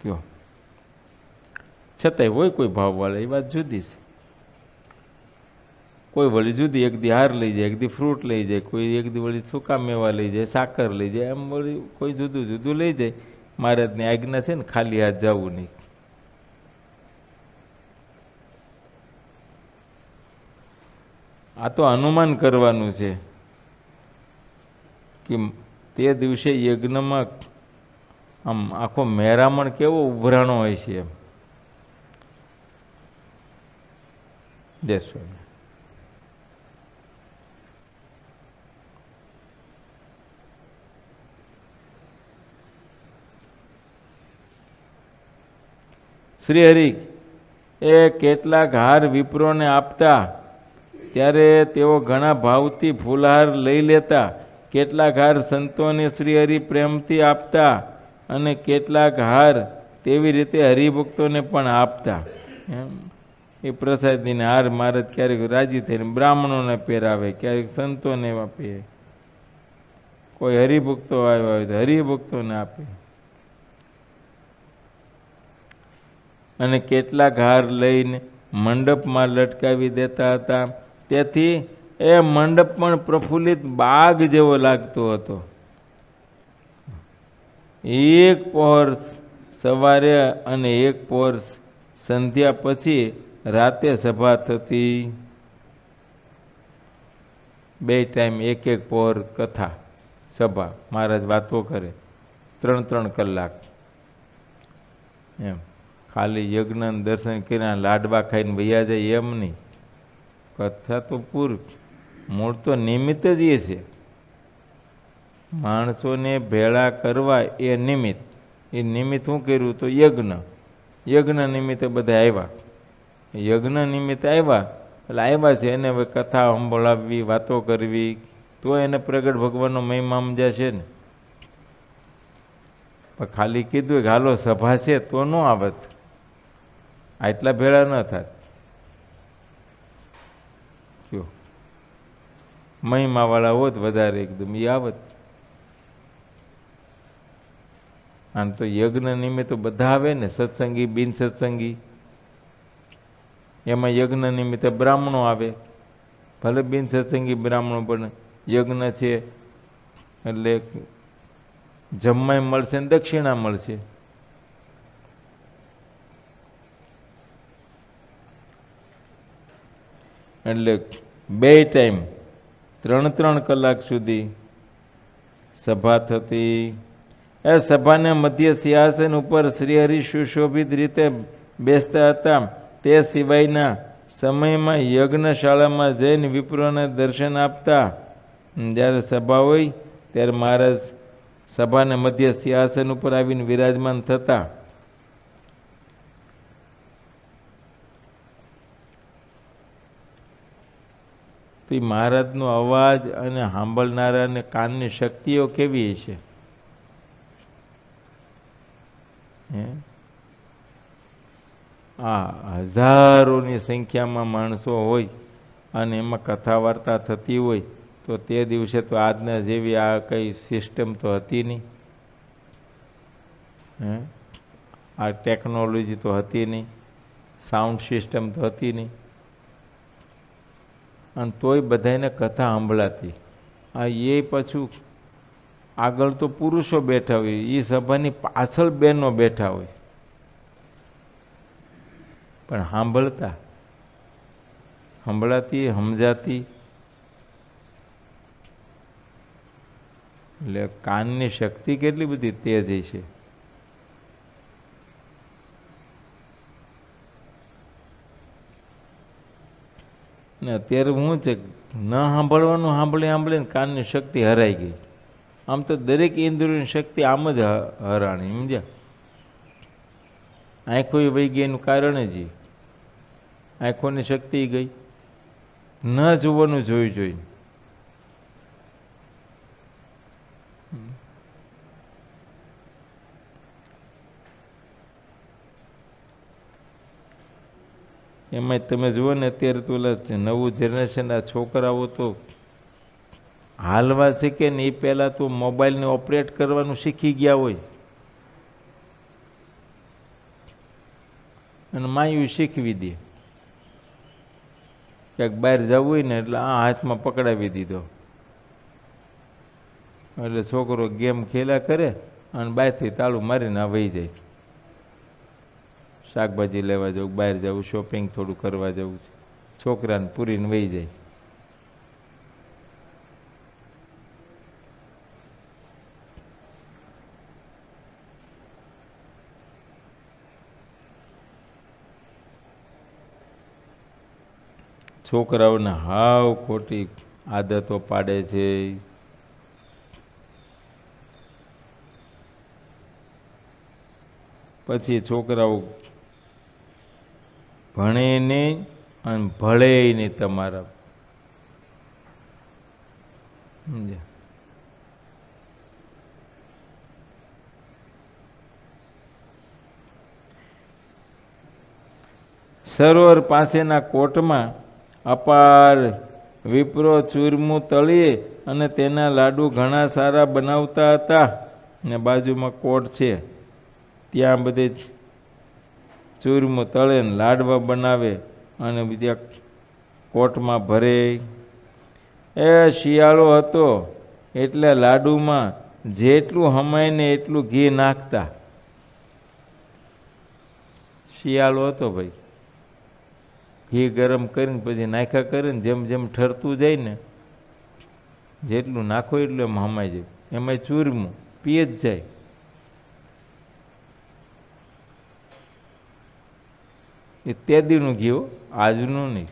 [SPEAKER 1] કયો છતાંય હોય કોઈ ભાવવાળા, એ વાત જુદી છે. કોઈ વળી જુદી, 1 દી હાર લઈ જાય, 1 દી ફ્રૂટ લઈ જાય, કોઈ 1 દી વળી સૂકા મેવા લઈ જાય, સાકર લઈ જાય, એમ વળી કોઈ જુદું જુદું લઈ જાય. મહારાજની આજ્ઞા છે ને ખાલી હાથ જવું નહીં. આ તો અનુમાન કરવાનું છે કે તે દિવસે યજ્ઞમાં આમ આખો મેરામણ કેવો ઉભરાણો હોય છે એમ. જય સ્વામી. શ્રી હરિ એ કેટલાક હાર વિપ્રોને આપતા ત્યારે તેઓ ઘણા ભાવથી ફૂલહાર લઈ લેતા. કેટલાક હાર સંતોને શ્રી હરિ પ્રેમથી આપતા અને કેટલાક હાર તેવી રીતે હરિભક્તોને પણ આપતા. એમ એ પ્રસાદીને હાર મહારાજ ક્યારેક રાજી થઈને બ્રાહ્મણોને પહેરાવે, ક્યારેક સંતોને આપે, કોઈ હરિભક્તો આવ્યા હોય તો હરિભક્તોને આપે. અને કેટલાક હાર લઈને મંડપમાં લટકાવી દેતા હતા. તેથી એ મંડપ પણ પ્રફુલ્લિત બાગ જેવો લાગતો હતો. એક પહોર સવારે અને એક પહોર સંધ્યા પછી રાતે સભા થતી. 2 ટાઈમ 1 પહોર કથા સભા, મહારાજ વાતો કરે 3-3 કલાક એમ. ખાલી યજ્ઞ દર્શન કર્યા લાડવા ખાઈને વૈયા જાય એમ નહીં. કથા તો પૂર્વ મૂળ તો નિમિત્ત જ એ છે, માણસોને ભેળા કરવા એ નિમિત્ત. એ નિમિત્ત શું કર્યું તો યજ્ઞ. યજ્ઞ નિમિત્તે બધા આવ્યા. યજ્ઞ નિમિત્તે આવ્યા એટલે આવ્યા છે એને હવે કથા સંભળાવવી, વાતો કરવી, તો એને પ્રગટ ભગવાનનો મહિમા સમજાશે ને. પણ ખાલી કીધું કે હાલો સભા છે તો ન આવત, આટલા ભેળા ન થાત. કયો મહિમાવાળા હોત વધારે એકદમ એ આવત. આમ તો યજ્ઞ નિમિત્તે બધા આવે ને, સત્સંગી બિન સત્સંગી. એમાં યજ્ઞ નિમિત્તે બ્રાહ્મણો આવે, ભલે બિન સત્સંગી બ્રાહ્મણો, પણ યજ્ઞ છે એટલે જમવાય મળશે ને દક્ષિણા મળશે. એટલે 2 ટાઈમ 3-3 કલાક સુધી સભા થતી. એ સભાને મધ્ય સિંહાસન ઉપર શ્રી હરિ સુશોભિત રીતે બેસતા હતા. તે સિવાયના સમયમાં યજ્ઞશાળામાં જઈને વિપ્રોને દર્શન આપતા. જ્યારે સભા હોય ત્યારે મહારાજ સભાને મધ્ય સિંહાસન ઉપર આવીને વિરાજમાન થતા. તો મહારાજનો અવાજ અને સાંભળનારાને કાનની શક્તિઓ કેવી છે. આ હજારોની સંખ્યામાં માણસો હોય અને એમાં કથા વાર્તા થતી હોય તો તે દિવસે તો આજના જેવી આ કઈ સિસ્ટમ તો હતી નહીં. આ ટેકનોલોજી તો હતી નહીં, સાઉન્ડ સિસ્ટમ તો હતી નહીં. અને તોય બધાને કથા સંભળાતી. આ એ પાછું આગળ તો પુરુષો બેઠા હોય, એ સભાની પાછળ બહેનો બેઠા હોય, પણ સંભળાતી સમજાતી. એટલે કાનની શક્તિ કેટલી બધી તેજ છે. ને અત્યારે શું છે, ન સાંભળવાનું સાંભળી સાંભળીને કાનની શક્તિ હરાઈ ગઈ. આમ તો દરેક ઇન્દ્રિયોની શક્તિ આમ જ હરાણી, સમજ્યા? આંખો વહી ગઈ એનું કારણ જ આંખોની શક્તિ ગઈ. ન જોવાનું જોઈ જોઈને. એમાં તમે જુઓ ને અત્યારે તો નવું જનરેશન આ છોકરાઓ તો હાલવા શીખે ને એ પહેલાં તો મોબાઈલને ઓપરેટ કરવાનું શીખી ગયા હોય અને માયું શીખવી દે. ક્યાંક બહાર જવું હોય ને એટલે આ હાથમાં પકડાવી દીધો એટલે છોકરો ગેમ ખેલ્યા કરે અને બહારથી તાળું મારીને આ વહી જાય. શાકભાજી લેવા જવું, બહાર જવું, શોપિંગ થોડું કરવા જવું છે, છોકરાને પૂરીને વહી જાય. છોકરાઓને હાવ ખોટી આદતો પાડે છે. પછી છોકરાઓ ભણે નહીં અને ભળે નહીં તમારા. સમજ્યા? સરોવર પાસેના કોટમાં અપાર વિપ્રો ચૂરમું તળીએ અને તેના લાડુ ઘણા સારા બનાવતા હતા. ને બાજુમાં કોટ છે, ત્યાં બધે ચૂરમું તળે ને લાડવા બનાવે અને બીજા કોટમાં ભરે. એ શિયાળો હતો એટલે લાડુમાં જેટલું હમાય ને એટલું ઘી નાખતા. શિયાળો હતો ભાઈ, ઘી ગરમ કરીને પછી નાખ્યા કરે ને જેમ જેમ ઠરતું જાય ને જેટલું નાખો એટલું એમ હમાઈ જાય. એમાંય ચૂરમું પીએ જ જાય. એ તે દીનું ઘી, આજનું નહીં.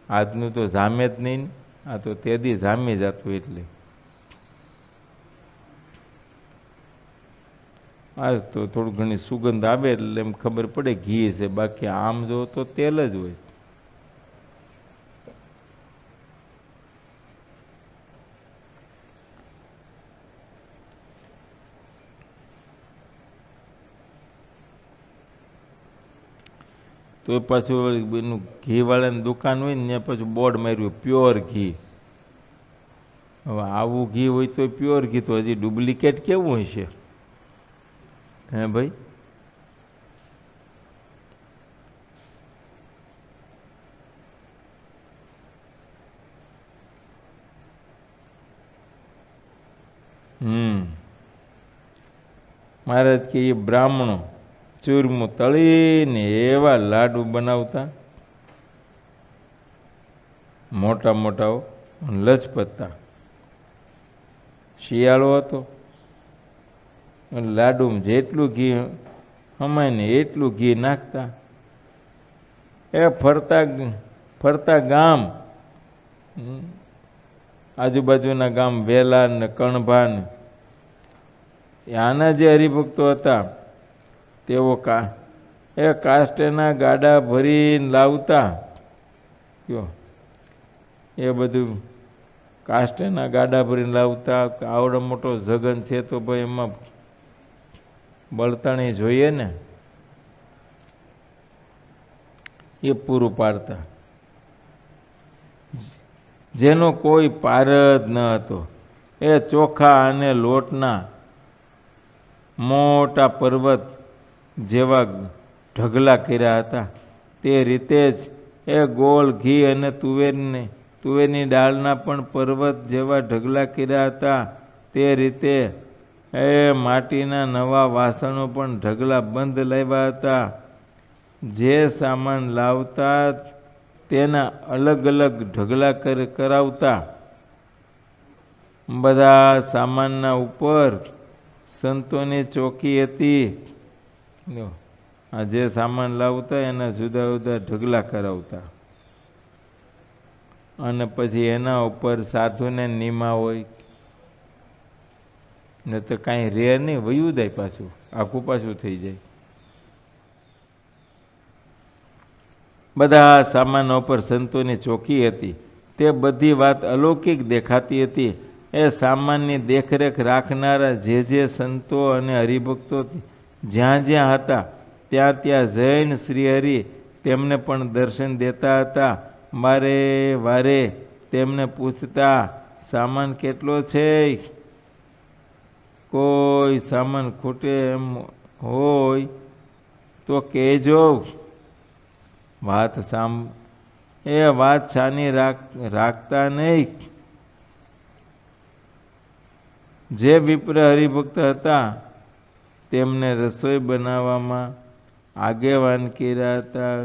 [SPEAKER 1] આજનું તો જામે જ નહીં, આ તો તે દી જામી જતું. એટલે આજ તો થોડું ઘણી સુગંધ આવે એટલે એમ ખબર પડે ઘી છે, બાકી આમ જો તો તેલ જ હોય. તો એ પાછું એનું ઘીવાળાની દુકાન હોય ને પાછું બોર્ડ માર્યું પ્યોર ઘી. હવે આવું ઘી હોય તો પ્યોર ઘી, તો હજી ડુપ્લિકેટ કેવું હોય છે? હે ભાઈ? મહારાજ કે એ બ્રાહ્મણો ચૂરમું તળીને એવા લાડુ બનાવતા, મોટા મોટા લચપતતા. શિયાળો હતો, લાડુમાં જેટલું ઘી હમાય ને એટલું ઘી નાખતા. એ ફરતા ફરતા ગામ, આજુબાજુના ગામ વેલા ને કણભા ને આના જે હરિભક્તો હતા તેઓ કાસ્ટના ગાડા ભરીને લાવતા. એ બધું કાસ્ટના ગાડા ભરીને લાવતા. આવડો મોટો જગન છે તો ભાઈ એમાં બળતણી જોઈએ ને, એ પૂરું પાડતા. જેનો કોઈ પાર જ ન હતો. એ ચોખા અને લોટના મોટા પર્વત જેવા ઢગલા કર્યા હતા. તે રીતે જ એ ગોળ ઘી અને તુવેરની દાળના પણ પર્વત જેવા ઢગલા કર્યા હતા. તે રીતે એ માટીના નવા વાસણો પણ ઢગલા બંધ લાવ્યા હતા. જે સામાન લાવતા તેના અલગ અલગ ઢગલા કરાવતા. બધા સામાનના ઉપર સંતોની ચોકી હતી. આ જે સામાન લાવતા એના જુદા જુદા ઢગલા કરાવતા. અને પછી એના ઉપર સાધુને નિમા હોય ને તો કાંઈ રે નહીં, વયું જાય પાછું, આખું પાછું થઈ જાય. બધા સામાનો પર સંતોની ચોકી હતી. તે બધી વાત અલૌકિક દેખાતી હતી. એ સામાનની દેખરેખ રાખનારા જે સંતો અને હરિભક્તો જ્યાં જ્યાં હતા ત્યાં ત્યાં જૈન શ્રીહરિ તેમને પણ દર્શન દેતા હતા. મારે વારે તેમને પૂછતા, સામાન કેટલો છે? કોઈ સામાન ખૂટે એમ હોય તો કહેજો. વાત વાત છાની રાખતા નહીં. જે વિપ્ર હરિભક્ત હતા તેમને રસોઈ બનાવવામાં આગેવાન કર્યા હતા.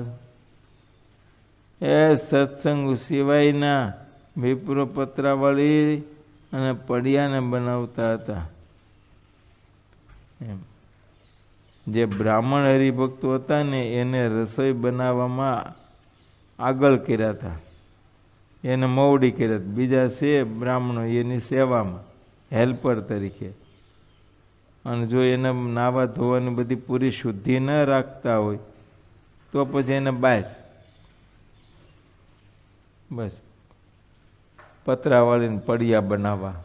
[SPEAKER 1] એ સત્સંગ સિવાયના વિપ્રો પત્રાવળી અને પડિયાને બનાવતા હતા. એમ જે બ્રાહ્મણ હરિભક્તો હતા ને એને રસોઈ બનાવવામાં આગળ કર્યા હતા, એને મવડી કર્યા હતા. બીજા છે બ્રાહ્મણો એની સેવામાં હેલ્પર તરીકે. અને જો એને નાવા ધોવાની બધી પૂરી શુદ્ધિ ન રાખતા હોય તો પછી એને બહાર બસ પતરાવાળીને પડિયા બનાવવા.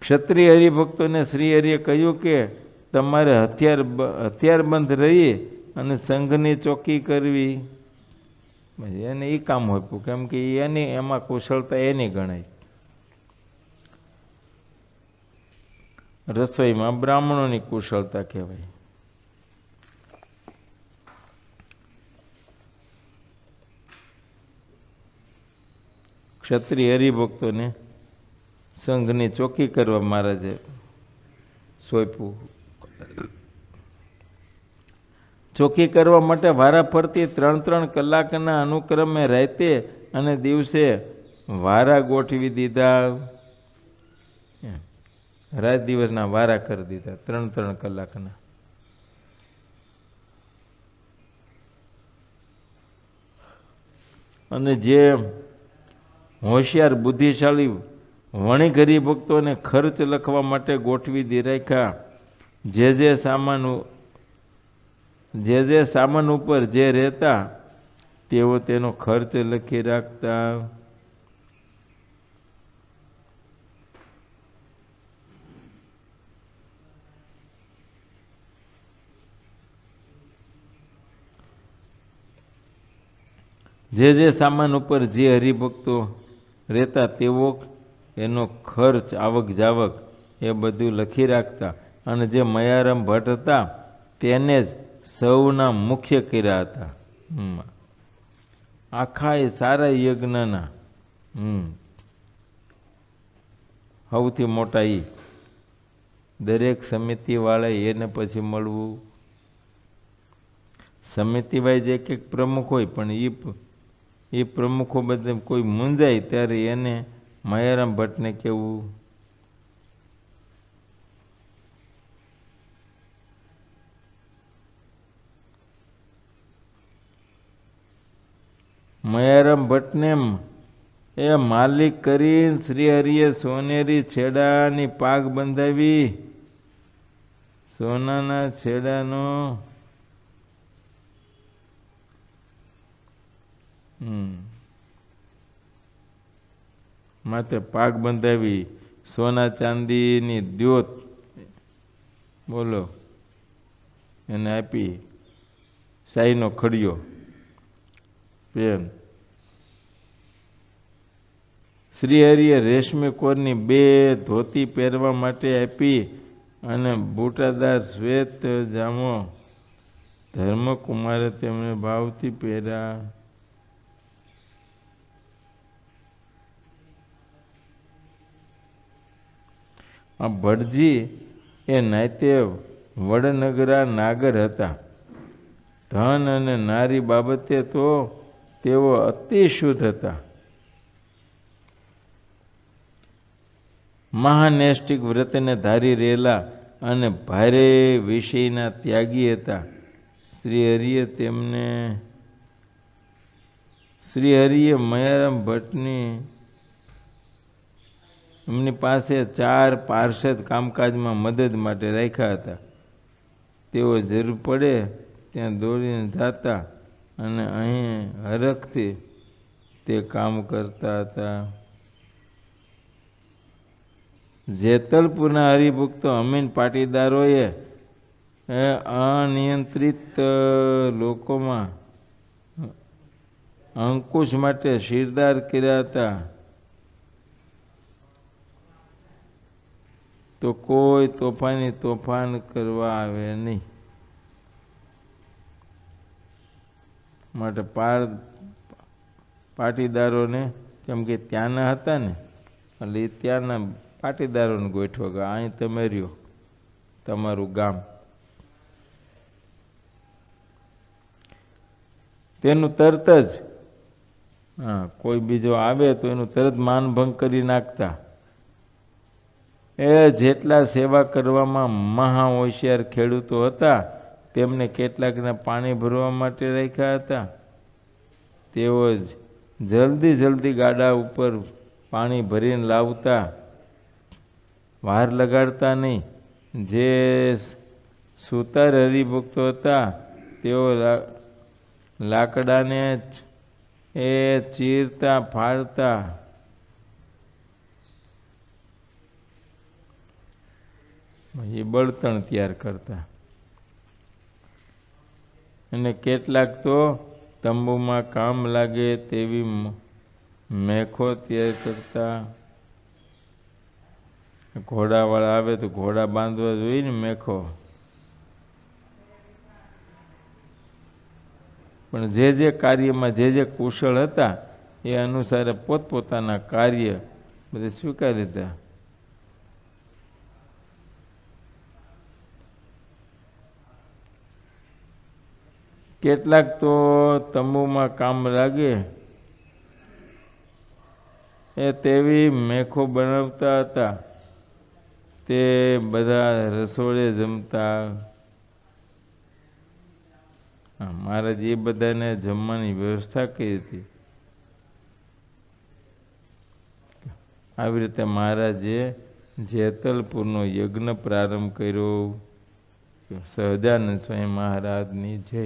[SPEAKER 1] ક્ષત્રિય હરિભક્તોને શ્રી હરિએ કહ્યું કે તમારે હથિયારબંધ રહી અને સંઘની ચોકી કરવી. એને એ કામ હોય, કેમ કે એની એમાં કુશળતા એની ગણાય. રસોઈમાં બ્રાહ્મણોની કુશળતા કહેવાય. ક્ષત્રિય હરિભક્તોને સંઘની ચોકી કરવા મહારાજે સોંપ્યું. ચોકી કરવા માટે વારા ફરતી 3-3 કલાકના અનુક્રમે રાતે અને દિવસે વારા ગોઠવી દીધા. રાત દિવસના વારા કરી દીધા 3-3 કલાકના. અને જે હોશિયાર બુદ્ધિશાળી વણિક હરિભક્તોને ખર્ચ લખવા માટે ગોઠવી દી રાખ્યા. જે સામાન ઉપર જે રહેતા તેઓ તેનો ખર્ચ લખી રાખતા. જે સામાન ઉપર જે હરિભક્તો રહેતા તેઓ એનો ખર્ચ આવક જાવક એ બધું લખી રાખતા. અને જે મયારામ ભટ્ટ હતા તેને જ સૌના મુખ્ય કર્યા હતા. આખા એ સારા યજ્ઞના સૌથી મોટા એ દરેક સમિતિવાળા એને પછી મળવું. સમિતિવાઇઝ એક પ્રમુખ હોય, પણ એ પ્રમુખો બધે કોઈ મૂંઝાય ત્યારે એને મયારામ ભટ્ટને કહેવું. મયારામ ભટ્ટને એ માલિક કરીને શ્રી હરિએ સોનેરી છેડાની પાગ બંધાવી. સોનાના છેડાનો માથે પાગ બંધાવી. સોના ચાંદીની દ્યોત બોલો એને આપી. સાઈનો ખડિયો પ્રેમ. શ્રી હરિએ રેશમી કોરની 2 ધોતી પહેરવા માટે આપી અને બુટાદાર શ્વેત જામો ધર્મકુમારે તેમને ભાવથી પહેર્યા. આ ભટજી એ નાતે વડનગરા નાગર હતા. ધન અને નારી બાબતે તો તેઓ અતિ શુદ્ધ હતા. મહાનૈષ્ટિક વ્રતને ધારી રહેલા અને ભારે વિષયના ત્યાગી હતા. શ્રી હરિએ તેમને શ્રીહરિએ મયારામ ભટ્ટની એમની પાસે 4 પાર્ષદ કામકાજમાં મદદ માટે રાખ્યા હતા. તેઓ જરૂર પડે ત્યાં દોડીને જતા અને અહીં હરખથી તે કામ કરતા હતા. જેતલપુરના હરિભક્તો અમીન પાટીદારોએ અનિયંત્રિત લોકોમાં અંકુશ માટે શિરદાર કર્યા હતા. તો કોઈ તોફાન કરવા આવે નહીં. માટે પાટીદારોને, કેમ કે ત્યાંના હતા ને, એટલે ત્યાંના પાટીદારોને ગોઠવો કે અહીં તમે રહ્યો, તમારું ગામ. તેનું તરત જ કોઈ બીજો આવે તો એનું તરત માનભંગ કરી નાખતા. એ જેટલા સેવા કરવામાં મહા હોશિયાર ખેડૂતો હતા તેમને કેટલાકને પાણી ભરવા માટે રાખ્યા હતા. તેઓ જ જલ્દી ગાડા ઉપર પાણી ભરીને લાવતા, વાર લગાડતા નહીં. જે સુતાર હરિભક્તો હતા તેઓ લાકડાને એ ચીરતા ફાડતા. એ બળતણ તૈયાર કરતા. અને કેટલાક તો તંબુમાં કામ લાગે તેવી મેખો તૈયાર કરતા. ઘોડાવાળા આવે તો ઘોડા બાંધવા જોઈએ ને મેખો. પણ જે કાર્યમાં જે કુશળ હતા એ અનુસારે પોતપોતાના કાર્ય બધે સ્વીકારી લીધા. કેટલાક તો તંબુમાં કામ લાગે એ તેવી મેખો બનાવતા હતા. તે બધા રસોડે જમતા. મહારાજ એ બધાને જમવાની વ્યવસ્થા કરી હતી. આવી રીતે મહારાજે જેતલપુરનો યજ્ઞ પ્રારંભ કર્યો. સહજાનંદ સ્વામી મહારાજની જય.